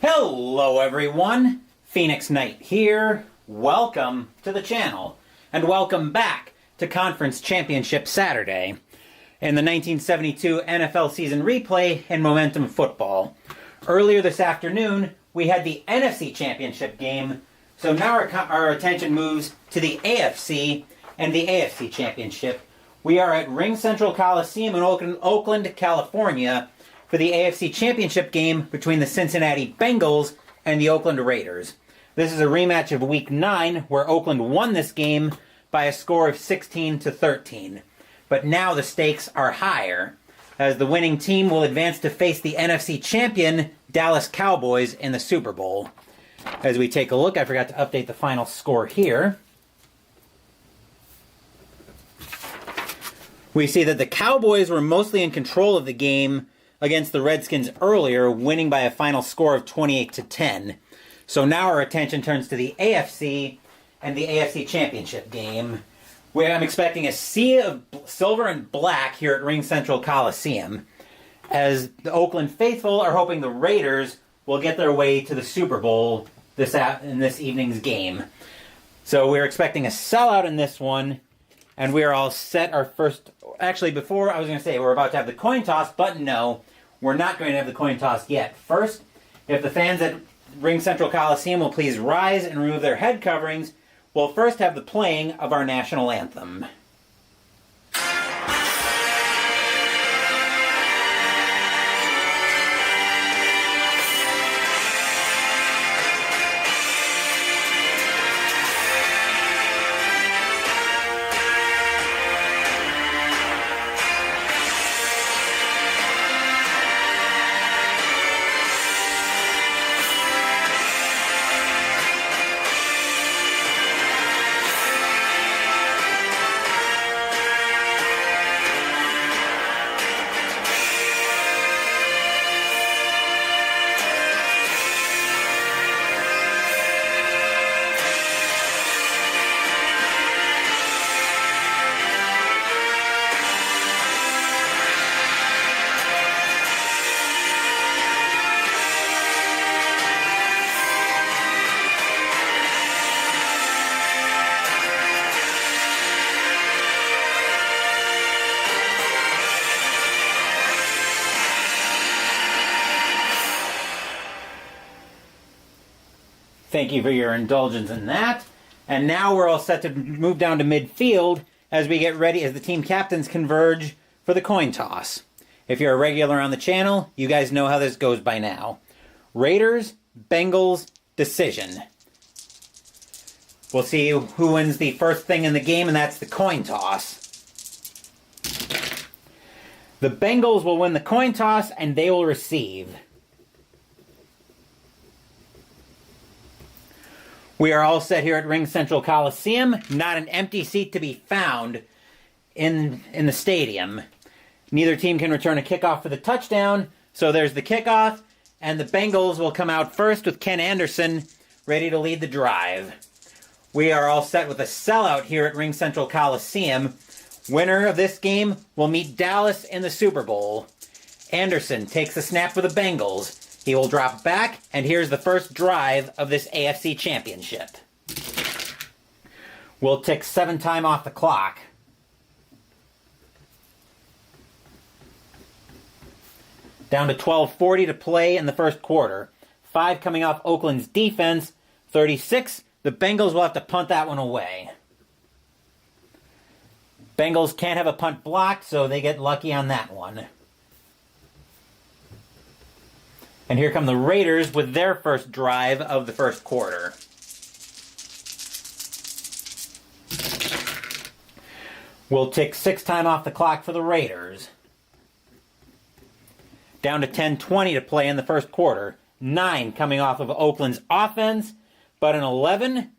Hello everyone, Phoenix Knight here. Welcome to the channel, and welcome back to Conference Championship Saturday in the 1972 NFL season replay in Momentum Football. Earlier this afternoon, we had the NFC Championship game, so now our attention moves to the AFC and the AFC Championship. We are at RingCentral Coliseum in Oakland, California, for the AFC Championship game between the Cincinnati Bengals and the Oakland Raiders. This is a rematch of Week 9, where Oakland won this game by a score of 16-13. But now the stakes are higher, as the winning team will advance to face the NFC champion Dallas Cowboys in the Super Bowl. As we take a look, I forgot to update the final score here. We see that the Cowboys were mostly in control of the game against the Redskins earlier, winning by a final score of 28-10. So now our attention turns to the AFC and the AFC Championship game, where I'm expecting a sea of silver and black here at RingCentral Coliseum, as the Oakland faithful are hoping the Raiders will get their way to the Super Bowl in this evening's game. So we're expecting a sellout in this one, and we are all set. Our first... Actually, before I was going to say we're about to have the coin toss, but no, we're not going to have the coin toss yet. First, if the fans at RingCentral Coliseum will please rise and remove their head coverings, we'll first have the playing of our national anthem. Thank you for your indulgence in that. And now we're all set to move down to midfield as we get ready, as the team captains converge for the coin toss. If you're a regular on the channel, you guys know how this goes by now. Raiders, Bengals, decision. We'll see who wins the first thing in the game, and that's the coin toss. The Bengals will win the coin toss, and they will receive. We are all set here at RingCentral Coliseum. Not an empty seat to be found in the stadium. Neither team can return a kickoff for the touchdown, so there's the kickoff, and the Bengals will come out first with Ken Anderson ready to lead the drive. We are all set with a sellout here at RingCentral Coliseum. Winner of this game will meet Dallas in the Super Bowl. Anderson takes the snap for the Bengals. He will drop back, and here's the first drive of this AFC Championship. We'll tick 7 time off the clock. Down to 12:40 to play in the first quarter. 5 coming off Oakland's defense. 36. The Bengals will have to punt that one away. Bengals can't have a punt blocked, so they get lucky on that one. And here come the Raiders with their first drive of the first quarter. We'll tick 6 time off the clock for the Raiders. Down to 10:20 to play in the first quarter. 9 coming off of Oakland's offense, but an 11.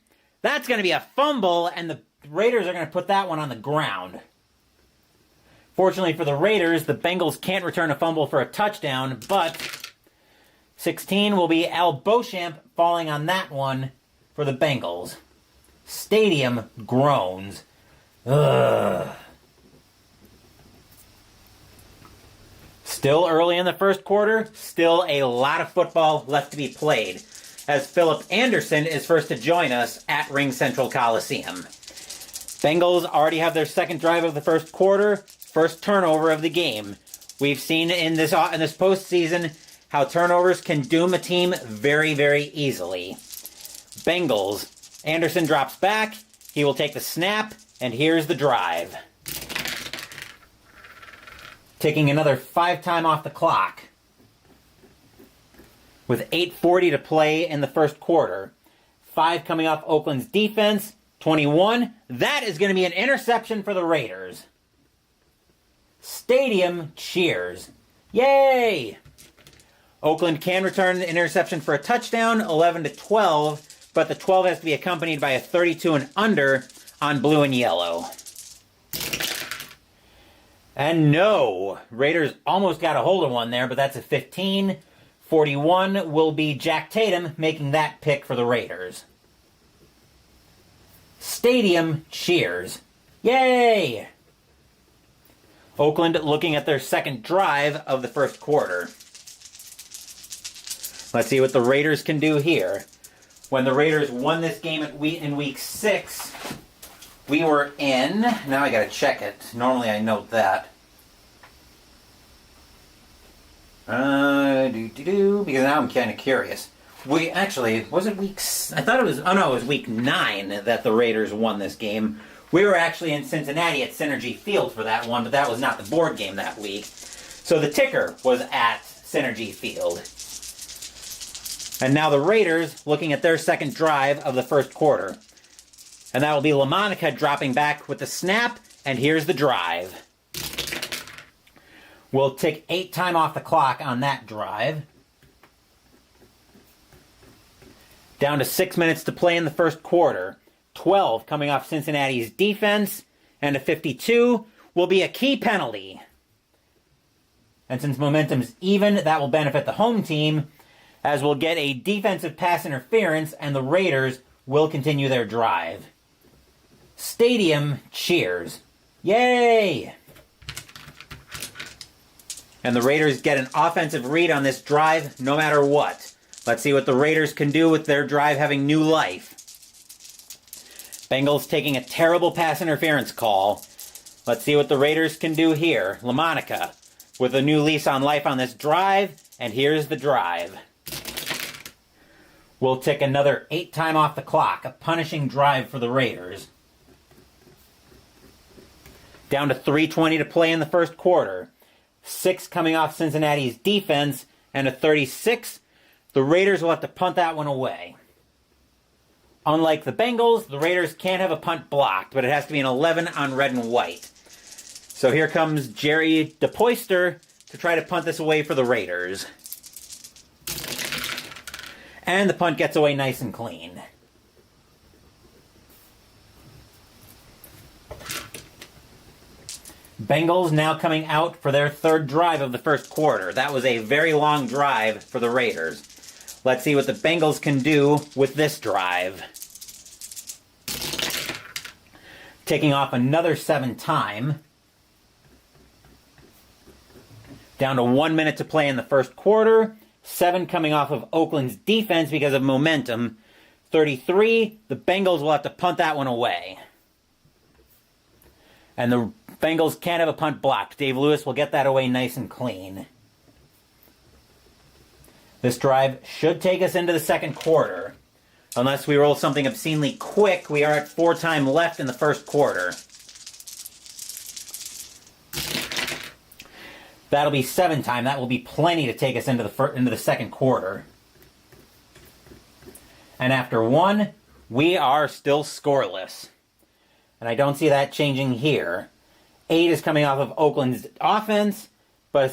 That's going to be a fumble, and the Raiders are going to put that one on the ground. Fortunately for the Raiders, the Bengals can't return a fumble for a touchdown, but 16 will be Al Beauchamp falling on that one for the Bengals. Stadium groans. Ugh. Still early in the first quarter, still a lot of football left to be played, as Philip Anderson is first to join us at RingCentral Coliseum. Bengals already have their second drive of the first quarter, first turnover of the game. We've seen in this postseason how turnovers can doom a team very, very easily. Bengals. Anderson drops back. He will take the snap, and here's the drive. Taking another 5 time off the clock. With 8:40 to play in the first quarter. 5 coming off Oakland's defense. 21. That is going to be an interception for the Raiders. Stadium cheers. Yay! Oakland can return the interception for a touchdown, 11-12, but the 12 has to be accompanied by a 32 and under on blue and yellow. And no, Raiders almost got a hold of one there, but that's a 15. 41 will be Jack Tatum making that pick for the Raiders. Stadium cheers. Yay! Oakland looking at their second drive of the first quarter. Let's see what the Raiders can do here. When the Raiders won this game in week 6, we were in... Now I gotta check it. Normally I note that. Because now I'm kind of curious. We actually, was it week... I thought it was... Oh no, it was week 9 that the Raiders won this game. We were actually in Cincinnati at Synergy Field for that one, but that was not the board game that week. So the ticker was at Synergy Field. And now the Raiders looking at their second drive of the first quarter. And that will be LaMonica dropping back with the snap, and here's the drive. We'll take 8 time off the clock on that drive. Down to 6 minutes to play in the first quarter. 12 coming off Cincinnati's defense, and a 52 will be a key penalty. And since momentum's even, that will benefit the home team, as we'll get a defensive pass interference, and the Raiders will continue their drive. Stadium cheers. Yay! And the Raiders get an offensive read on this drive no matter what. Let's see what the Raiders can do with their drive having new life. Bengals taking a terrible pass interference call. Let's see what the Raiders can do here. LaMonica with a new lease on life on this drive, and here's the drive. We'll take another 8 time off the clock, a punishing drive for the Raiders. Down to 3:20 to play in the first quarter. 6 coming off Cincinnati's defense, and a 36. The Raiders will have to punt that one away. Unlike the Bengals, the Raiders can't have a punt blocked, but it has to be an 11 on red and white. So here comes Jerry DePoyster to try to punt this away for the Raiders. And the punt gets away nice and clean. Bengals now coming out for their third drive of the first quarter. That was a very long drive for the Raiders. Let's see what the Bengals can do with this drive. Taking off another 7 time. Down to 1 minute to play in the first quarter. 7 coming off of Oakland's defense because of momentum. 33, the Bengals will have to punt that one away. And the Bengals can't have a punt blocked. Dave Lewis will get that away nice and clean. This drive should take us into the second quarter. Unless we roll something obscenely quick, we are at 4 time left in the first quarter. That'll be 7 time. That will be plenty to take us into the second quarter. And after 1, we are still scoreless. And I don't see that changing here. 8 is coming off of Oakland's offense, but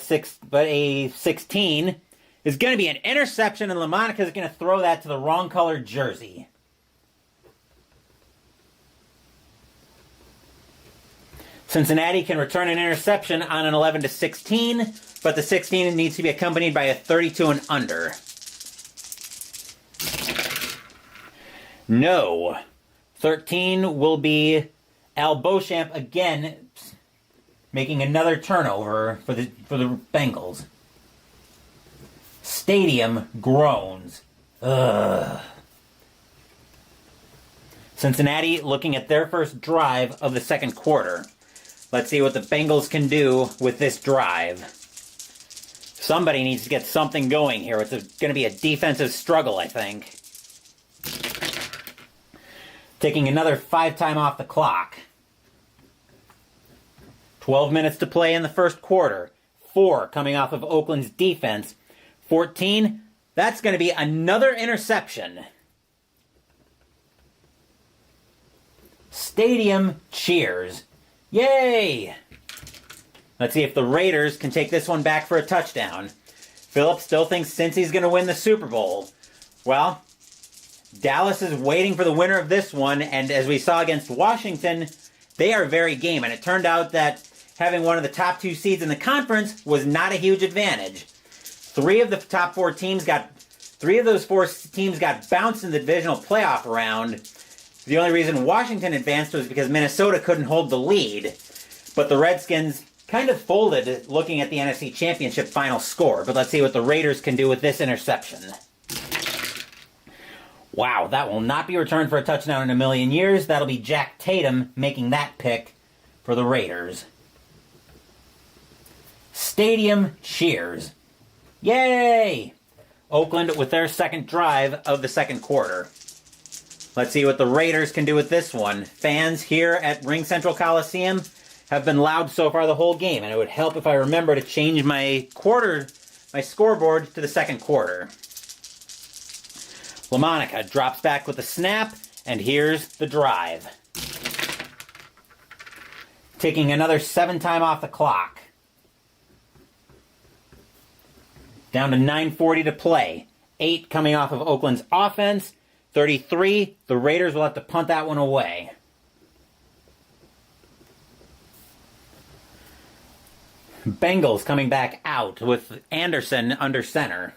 a 16 is going to be an interception, and LaMonica is going to throw that to the wrong colored jersey. Cincinnati can return an interception on an 11-16, but the 16 needs to be accompanied by a 32 and under. No. 13 will be Al Beauchamp again. making another turnover for the Bengals. Stadium groans. Ugh. Cincinnati looking at their first drive of the second quarter. Let's see what the Bengals can do with this drive. Somebody needs to get something going here. It's going to be a defensive struggle, I think. Taking another 5 time off the clock. 12 minutes to play in the first quarter. 4 coming off of Oakland's defense. 14, that's going to be another interception. Stadium cheers. Yay! Let's see if the Raiders can take this one back for a touchdown. Phillips still thinks Cincy's going to win the Super Bowl. Well, Dallas is waiting for the winner of this one, and as we saw against Washington, they are very game, and it turned out that having one of the top 2 seeds in the conference was not a huge advantage. 3 of those 4 teams got bounced in the divisional playoff round. The only reason Washington advanced was because Minnesota couldn't hold the lead. But the Redskins kind of folded looking at the NFC Championship final score. But let's see what the Raiders can do with this interception. Wow, that will not be returned for a touchdown in a million years. That'll be Jack Tatum making that pick for the Raiders. Stadium cheers. Yay! Oakland with their second drive of the second quarter. Let's see what the Raiders can do with this one. Fans here at RingCentral Coliseum have been loud so far the whole game, and it would help if I remember to change my scoreboard to the second quarter. LaMonica drops back with the snap, and here's the drive. Taking another 7 time off the clock. Down to 9:40 to play. 8 coming off of Oakland's offense. 33, the Raiders will have to punt that one away. Bengals coming back out with Anderson under center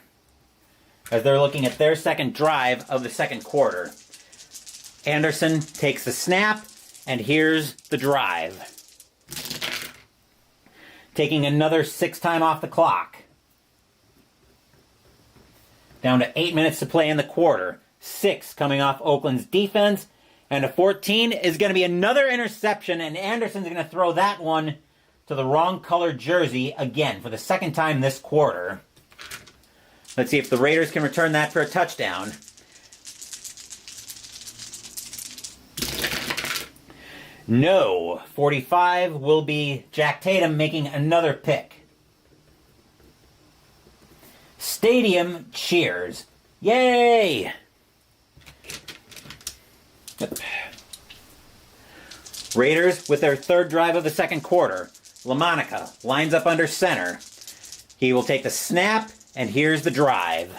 as they're looking at their second drive of the second quarter. Anderson takes the snap, and here's the drive. Taking another 6 time off the clock. Down to 8 minutes to play in the quarter. 6 coming off Oakland's defense. And a 14 is going to be another interception, and Anderson's going to throw that one to the wrong colored jersey again for the second time this quarter. Let's see if the Raiders can return that for a touchdown. No. 45 will be Jack Tatum making another pick. Stadium cheers. Yay! Raiders with their third drive of the second quarter. LaMonica lines up under center. He will take the snap, and here's the drive.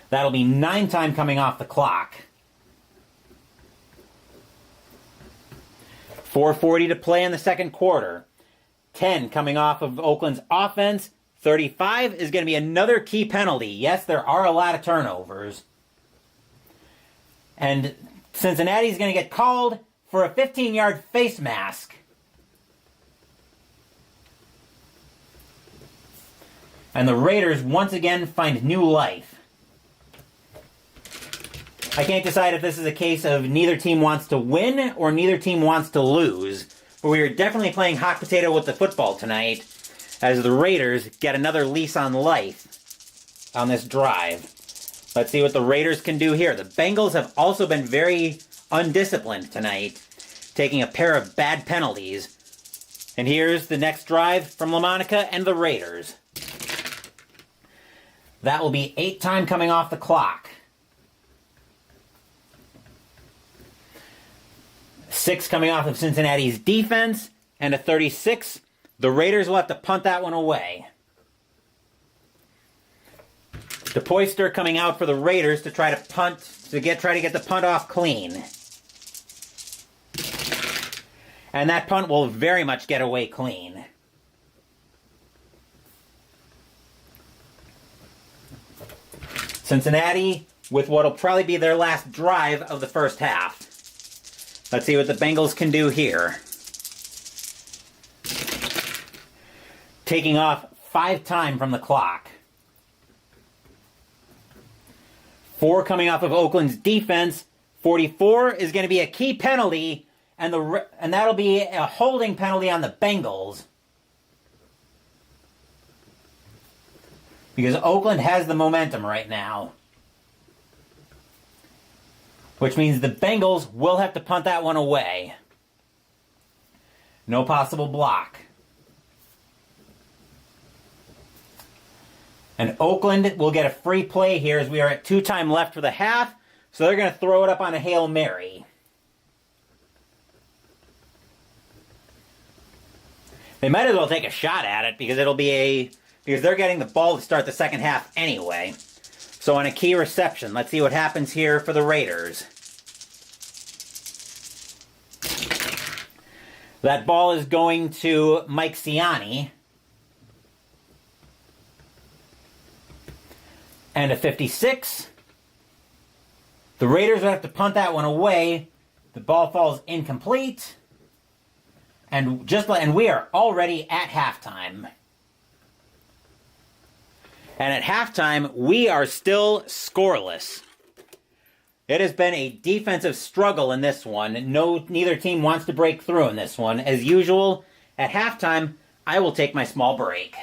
That'll be 9 time coming off the clock. 4:40 to play in the second quarter. 10 coming off of Oakland's offense. 35 is going to be another key penalty. Yes, there are a lot of turnovers. And Cincinnati's going to get called for a 15-yard face mask. And the Raiders once again find new life. I can't decide if this is a case of neither team wants to win or neither team wants to lose. But we are definitely playing hot potato with the football tonight, as the Raiders get another lease on life on this drive. Let's see what the Raiders can do here. The Bengals have also been very undisciplined tonight, taking a pair of bad penalties. And here's the next drive from LaMonica and the Raiders. That will be 8 time coming off the clock. 6 coming off of Cincinnati's defense, and a 36. The Raiders will have to punt that one away. DePoyster coming out for the Raiders to try to try to get the punt off clean. And that punt will very much get away clean. Cincinnati with what will probably be their last drive of the first half. Let's see what the Bengals can do here. taking off 5 time from the clock. 4 coming off of Oakland's defense. 44 is going to be a key penalty, and that'll be a holding penalty on the Bengals. Because Oakland has the momentum right now. Which means the Bengals will have to punt that one away. No possible block. And Oakland will get a free play here as we are at 2 time left for the half. So they're going to throw it up on a Hail Mary. They might as well take a shot at it because because they're getting the ball to start the second half anyway. So on a key reception, let's see what happens here for the Raiders. That ball is going to Mike CIN. And a 56. The Raiders will have to punt that one away. The ball falls incomplete. And we are already at halftime. And at halftime, we are still scoreless. It has been a defensive struggle in this one. Neither team wants to break through in this one. As usual, at halftime, I will take my small break.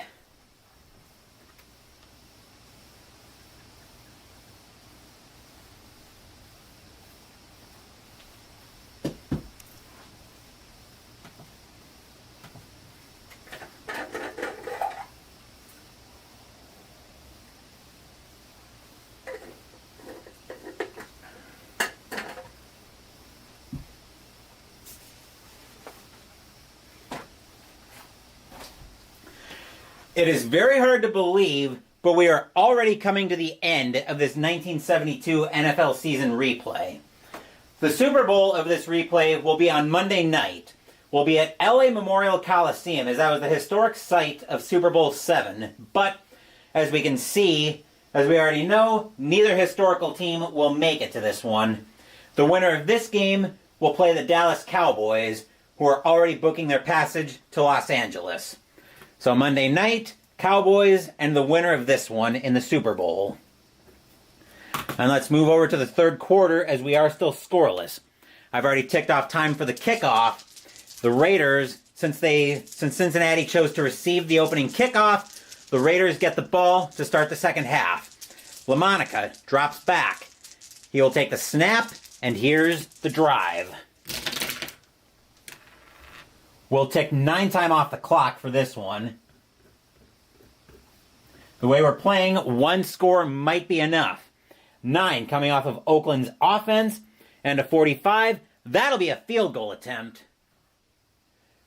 It is very hard to believe, but we are already coming to the end of this 1972 NFL season replay. The Super Bowl of this replay will be on Monday night. We'll be at LA Memorial Coliseum, as that was the historic site of Super Bowl VII. But, as we can see, as we already know, neither historical team will make it to this one. The winner of this game will play the Dallas Cowboys, who are already booking their passage to Los Angeles. So Monday night, Cowboys and the winner of this one in the Super Bowl. And let's move over to the third quarter as we are still scoreless. I've already ticked off time for the kickoff. The Raiders, since Cincinnati chose to receive the opening kickoff, the Raiders get the ball to start the second half. LaMonica drops back. He will take the snap, and here's the drive. We'll tick 9 time off the clock for this one. The way we're playing, 1 score might be enough. 9 coming off of Oakland's offense, and a 45. That'll be a field goal attempt.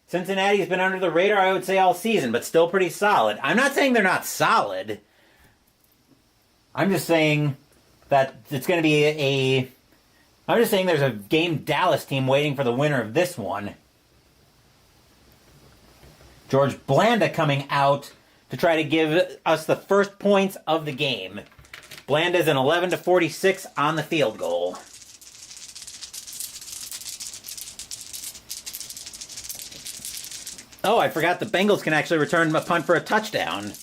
Cincinnati's been under the radar, I would say, all season, but still pretty solid. I'm not saying they're not solid. I'm just saying that it's going to be I'm just saying there's a game Dallas team waiting for the winner of this one. George Blanda coming out to try to give us the first points of the game. Blanda's an 11-46 on the field goal. Oh, I forgot the Bengals can actually return a punt for a touchdown.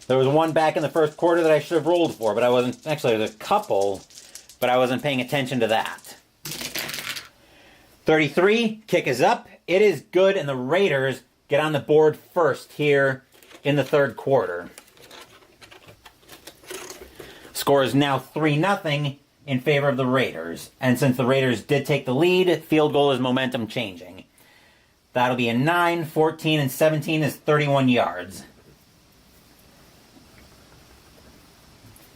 There was one back in the first quarter that I should have rolled for, but I wasn't. Actually, there's a couple, but I wasn't paying attention to that. 33, kick is up. It is good, and the Raiders get on the board first here in the third quarter. Score is now 3-0 in favor of the Raiders. And since the Raiders did take the lead, field goal is momentum changing. That'll be a 9, 14, and 17 is 31 yards.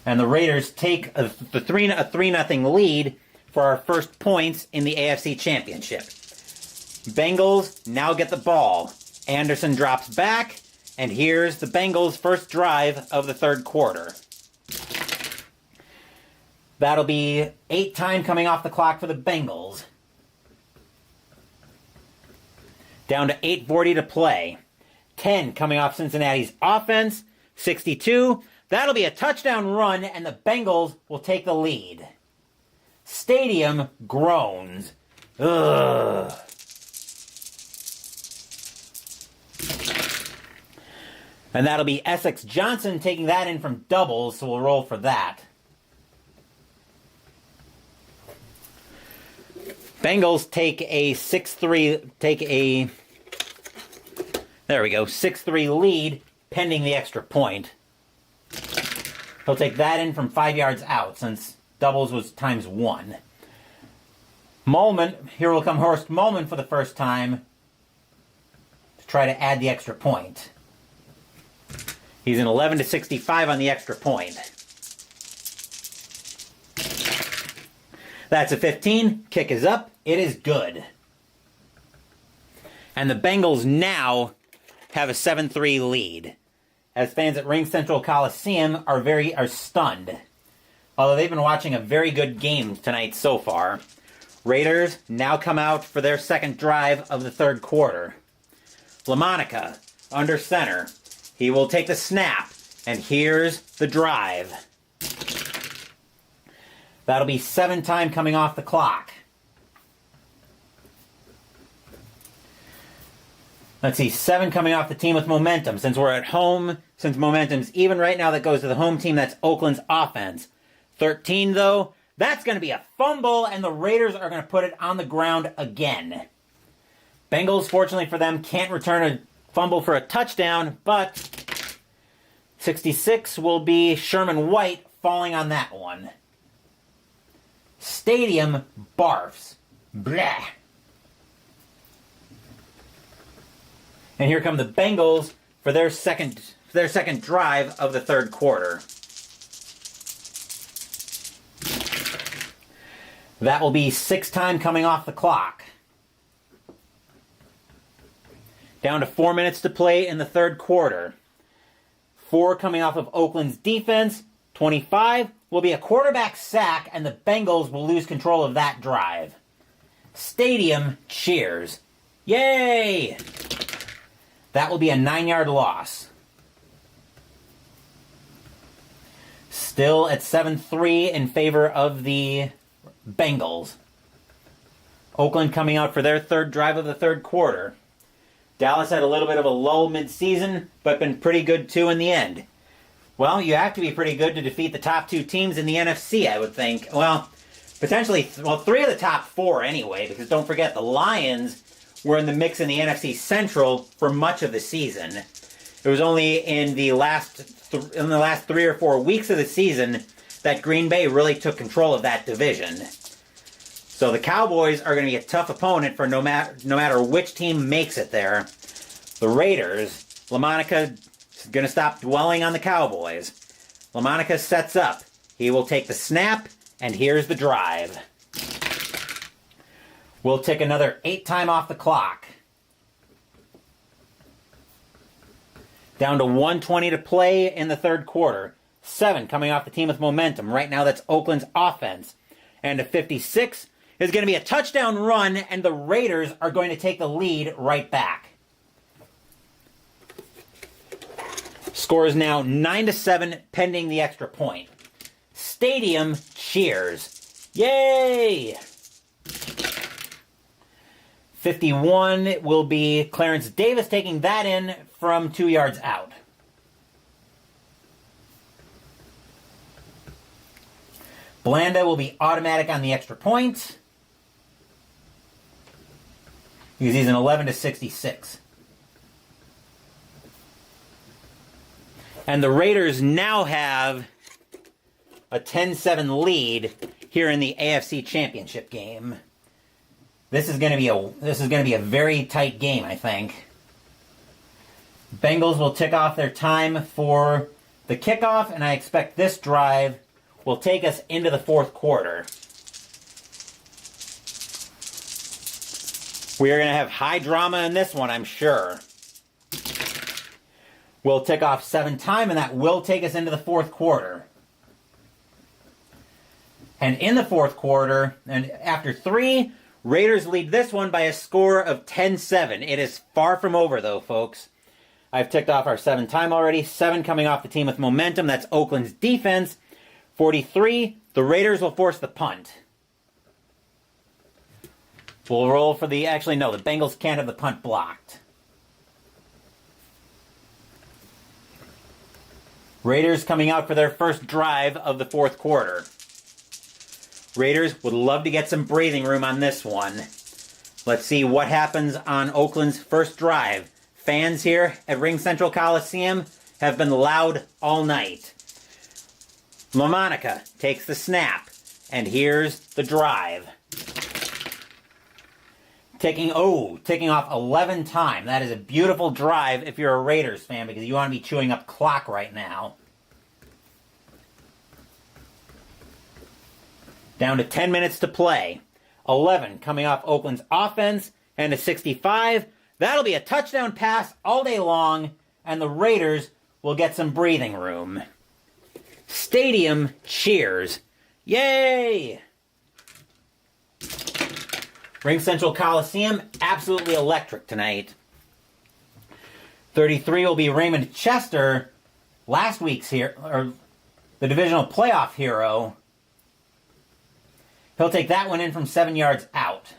And the Raiders take a 3-0 lead for our first points in the AFC Championship. Bengals now get the ball. Anderson drops back, and here's the Bengals' first drive of the third quarter. That'll be 8 time coming off the clock for the Bengals. Down to 8:40 to play. 10 coming off Cincinnati's offense. 62. That'll be a touchdown run, and the Bengals will take the lead. Stadium groans. Ugh. And that'll be Essex Johnson taking that in from doubles, so we'll roll for that. Bengals take a 6-3, there we go, 6-3 lead, pending the extra point. He'll take that in from 5 yards out, since doubles was times 1. Mulman, here will come Horst Mulman for the first time to try to add the extra point. He's an 11-65 on the extra point. That's a 15. Kick is up. It is good. And the Bengals now have a 7-3 lead, as fans at RingCentral Coliseum are stunned. Although they've been watching a very good game tonight so far. Raiders now come out for their second drive of the third quarter. LaMonica under center. He will take the snap, and here's the drive. That'll be 7 time coming off the clock. Let's see, 7 coming off the team with momentum. Since we're at home, since momentum's even right now, that goes to the home team. That's Oakland's offense. 13, though, that's going to be a fumble, and the Raiders are going to put it on the ground again. Bengals, fortunately for them, can't return a fumble for a touchdown, but 66 will be Sherman White falling on that one. Stadium barfs. Blah. And here come the Bengals for their second drive of the third quarter. That will be 6 time coming off the clock. Down to 4 minutes to play in the third quarter. 4 coming off of Oakland's defense. 25 will be a quarterback sack, and the Bengals will lose control of that drive. Stadium cheers. Yay! That will be a 9-yard loss. Still at 7-3 in favor of the Bengals. Oakland coming out for their third drive of the third quarter. Dallas had a little bit of a lull mid-season, but been pretty good too in the end. Well, you have to be pretty good to defeat the top 2 teams in the NFC, I would think. Well, potentially, 3 of the top 4 anyway, because don't forget the Lions were in the mix in the NFC Central for much of the season. It was only in the last 3 or 4 weeks of the season that Green Bay really took control of that division. So the Cowboys are going to be a tough opponent for no matter which team makes it there. The Raiders, LaMonica is going to stop dwelling on the Cowboys. LaMonica sets up. He will take the snap, and here's the drive. We'll take another 8 time off the clock. Down to 1:20 to play in the third quarter. 7 coming off the team with momentum. Right now that's Oakland's offense. And a 56 is going to be a touchdown run, and the Raiders are going to take the lead right back. Score is now 9-7 pending the extra point. Stadium cheers. Yay! 51 will be Clarence Davis taking that in from 2 yards out. Blanda will be automatic on the extra point, because he's an 11-66. And the Raiders now have a 10-7 lead here in the AFC Championship game. This is going to be a very tight game, I think. Bengals will tick off their time for the kickoff, and I expect this drive will take us into the fourth quarter. We are going to have high drama in this one, I'm sure. We'll tick off 7 time, and that will take us into the fourth quarter. And in the fourth quarter, and after 3, Raiders lead this one by a score of 10-7. It is far from over, though, folks. I've ticked off our 7 time already. 7 coming off the team with momentum. That's Oakland's defense. 43, the Raiders will force the punt. We'll roll for the... Actually, no, the Bengals can't have the punt blocked. Raiders coming out for their first drive of the fourth quarter. Raiders would love to get some breathing room on this one. Let's see what happens on Oakland's first drive. Fans here at RingCentral Coliseum have been loud all night. LaMonica takes the snap, and here's the drive. Taking off 11 times. That is a beautiful drive if you're a Raiders fan, because you want to be chewing up clock right now. Down to 10 minutes to play. 11 coming off Oakland's offense, and a 65. That'll be a touchdown pass all day long, and the Raiders will get some breathing room. Stadium cheers. Yay! RingCentral Coliseum, absolutely electric tonight. 33 will be Raymond Chester, last week's the divisional playoff hero. He'll take that one in from 7 yards out.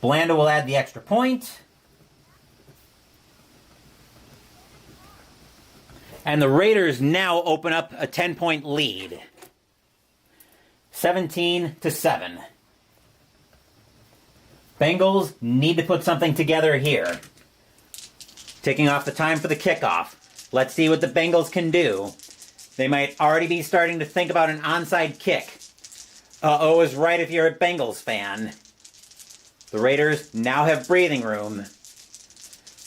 Blanda will add the extra point. And the Raiders now open up a 10-point lead. 17-7. Bengals need to put something together here. Taking off the time for the kickoff. Let's see what the Bengals can do. They might already be starting to think about an onside kick. Uh-oh is right if you're a Bengals fan. The Raiders now have breathing room.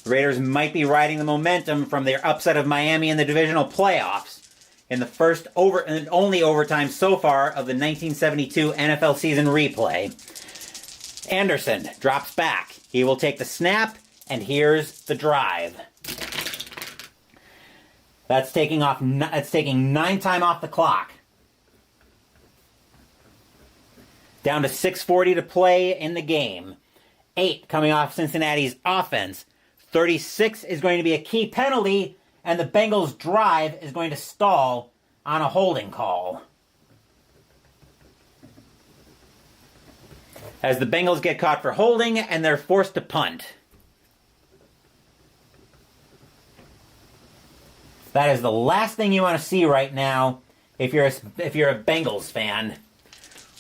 The Raiders might be riding the momentum from their upset of Miami in the divisional playoffs in the first and only overtime so far of the 1972 NFL season replay. Anderson drops back. He will take the snap, and here's the drive. That's taking 9 time off the clock. Down to 6:40 to play in the game. 8 coming off Cincinnati's offense. 36 is going to be a key penalty, and the Bengals' drive is going to stall on a holding call. As the Bengals get caught for holding, and they're forced to punt. That is the last thing you want to see right now if you're a Bengals fan.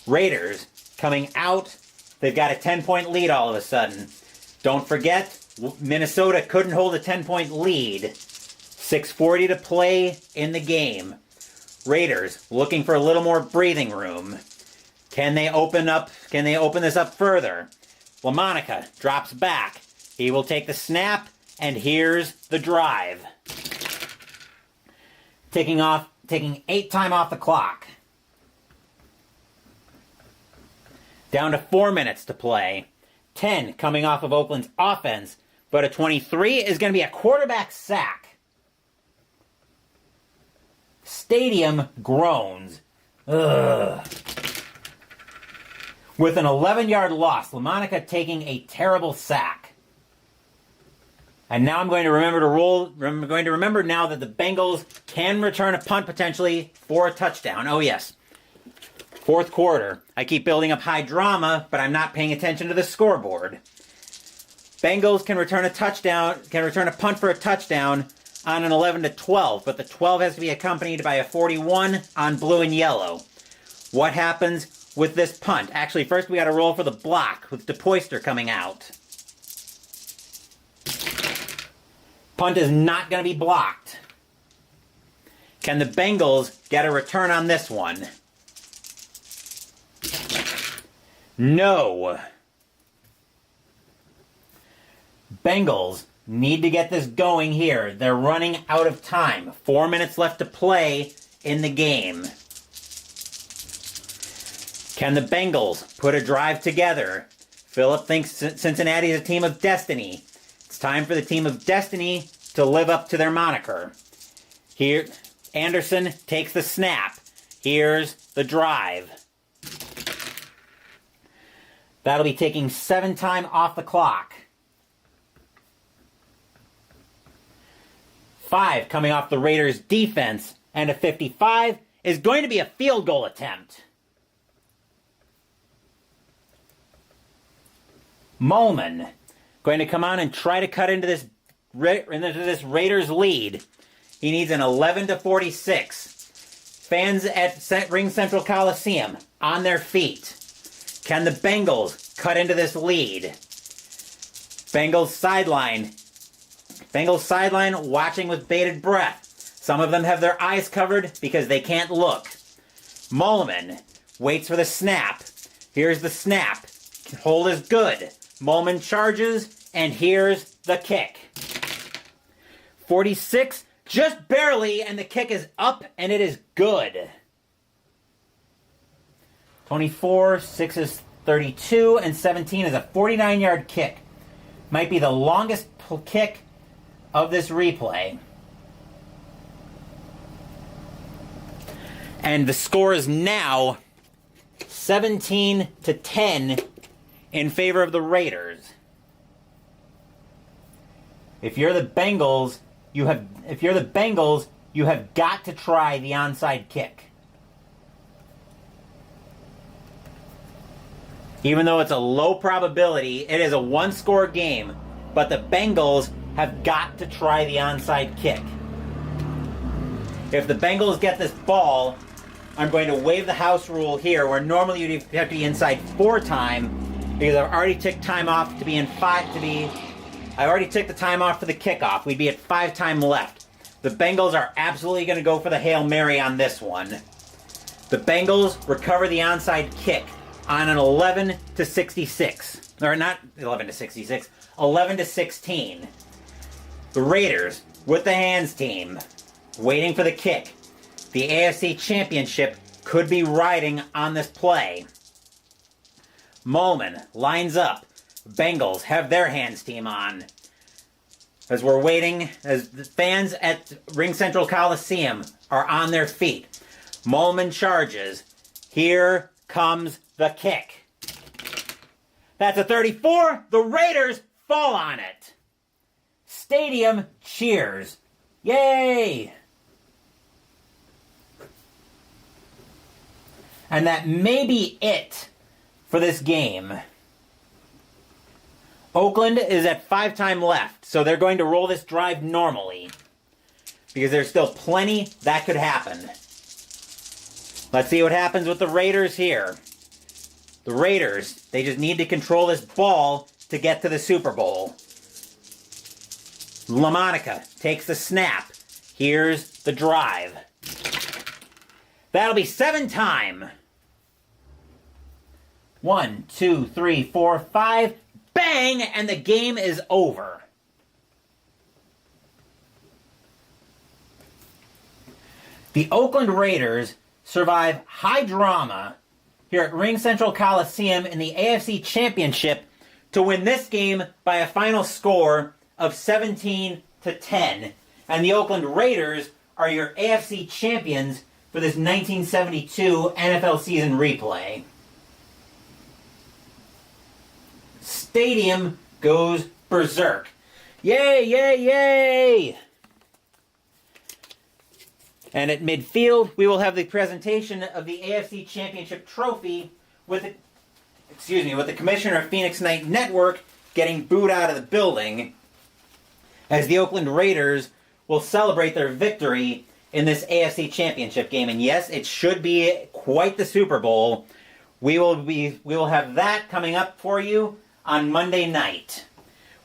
Raiders coming out. They've got a 10-point lead all of a sudden. Don't forget, Minnesota couldn't hold a 10-point lead. 6:40 to play in the game. Raiders looking for a little more breathing room. Can they open this up further? LaMonica drops back. He will take the snap, and here's the drive. Taking 8 time off the clock. Down to 4 minutes to play. 10 coming off of Oakland's offense, but a 23 is going to be a quarterback sack. Stadium groans. Ugh. With an 11-yard loss, LaMonica taking a terrible sack. And now I'm going to remember now that the Bengals can return a punt potentially for a touchdown. Oh yes. Fourth quarter. I keep building up high drama, but I'm not paying attention to the scoreboard. Bengals can return a punt for a touchdown on an 11-12, but the 12 has to be accompanied by a 41 on blue and yellow. What happens with this punt? Actually, first we got to roll for the block with DePoyster coming out. Punt is not going to be blocked. Can the Bengals get a return on this one? No. Bengals need to get this going here. They're running out of time. 4 minutes left to play in the game. Can the Bengals put a drive together? Philip thinks Cincinnati is a team of destiny. It's time for the team of destiny to live up to their moniker. Here, Anderson takes the snap. Here's the drive. That'll be taking 7 time off the clock. 5 coming off the Raiders' defense, and a 55 is going to be a field goal attempt. Molman going to come on and try to cut into this Raiders lead. He needs an 11-46. Fans at RingCentral Coliseum on their feet. Can the Bengals cut into this lead? Bengals sideline watching with bated breath. Some of them have their eyes covered because they can't look. Mulliman waits for the snap. Here's the snap. Hold is good. Mulliman charges, and here's the kick. 46, just barely, and the kick is up, and it is good. 24, 6 is 32, and 17 is a 49-yard kick. Might be the longest kick of this replay. And the score is now 17-10 in favor of the Raiders. If you're the Bengals, you have got to try the onside kick. Even though it's a low probability, it is a one-score game, but the Bengals have got to try the onside kick. If the Bengals get this ball, I'm going to waive the house rule here, where normally you'd have to be inside 4 time, because I've already took time off to be in 5 to be. I already took the time off for the kickoff. We'd be at 5 time left. The Bengals are absolutely going to go for the Hail Mary on this one. The Bengals recover the onside kick on an 11-66, or not 11-66, 11-16. The Raiders with the hands team, waiting for the kick. The AFC Championship could be riding on this play. Mulliman lines up. Bengals have their hands team on. As we're waiting, as the fans at RingCentral Coliseum are on their feet. Mulliman charges. Here comes the kick. That's a 34. The Raiders fall on it. Stadium cheers. Yay! And that may be it for this game. Oakland is at 5 time left, so they're going to roll this drive normally, because there's still plenty that could happen. Let's see what happens with the Raiders here. The Raiders, they just need to control this ball to get to the Super Bowl. LaMonica takes the snap. Here's the drive. That'll be 7 time. 1, 2, 3, 4, 5. Bang! And the game is over. The Oakland Raiders survive high drama here at RingCentral Coliseum in the AFC Championship to win this game by a final score of 17-10. And the Oakland Raiders are your AFC champions for this 1972 NFL season replay. Stadium goes berserk. Yay, yay, yay! And at midfield, we will have the presentation of the AFC Championship trophy with the commissioner of Phoenix Night Network getting booed out of the building, as the Oakland Raiders will celebrate their victory in this AFC Championship game. And yes, it should be quite the Super Bowl. We will have that coming up for you on Monday night.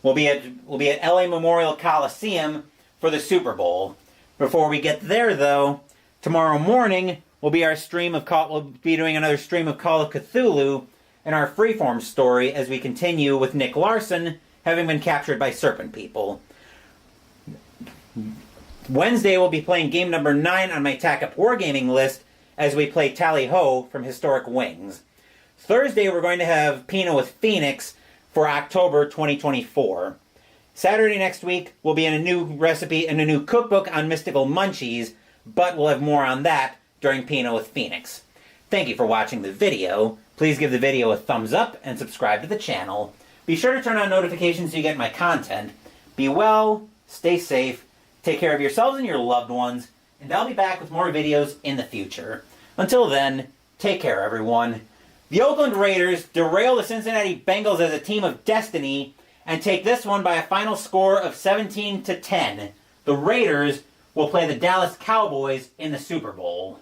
We'll be at LA Memorial Coliseum for the Super Bowl. Before we get there, though, tomorrow morning we'll be doing another stream of Call of Cthulhu and our Freeform story as we continue with Nick Larson having been captured by Serpent People. Wednesday we'll be playing game number 9 on my TACUP Wargaming list as we play Tally Ho from Historic Wings. Thursday we're going to have Pino with Phoenix for October 2024. Saturday next week we'll be in a new recipe and a new cookbook on mystical munchies, but we'll have more on that during Pino with Phoenix. Thank you for watching the video. Please give the video a thumbs up and subscribe to the channel. Be sure to turn on notifications so you get my content. Be well, stay safe, take care of yourselves and your loved ones, and I'll be back with more videos in the future. Until then, take care everyone. The Oakland Raiders derail the Cincinnati Bengals as a team of destiny and take this one by a final score of 17-10. The Raiders will play the Dallas Cowboys in the Super Bowl.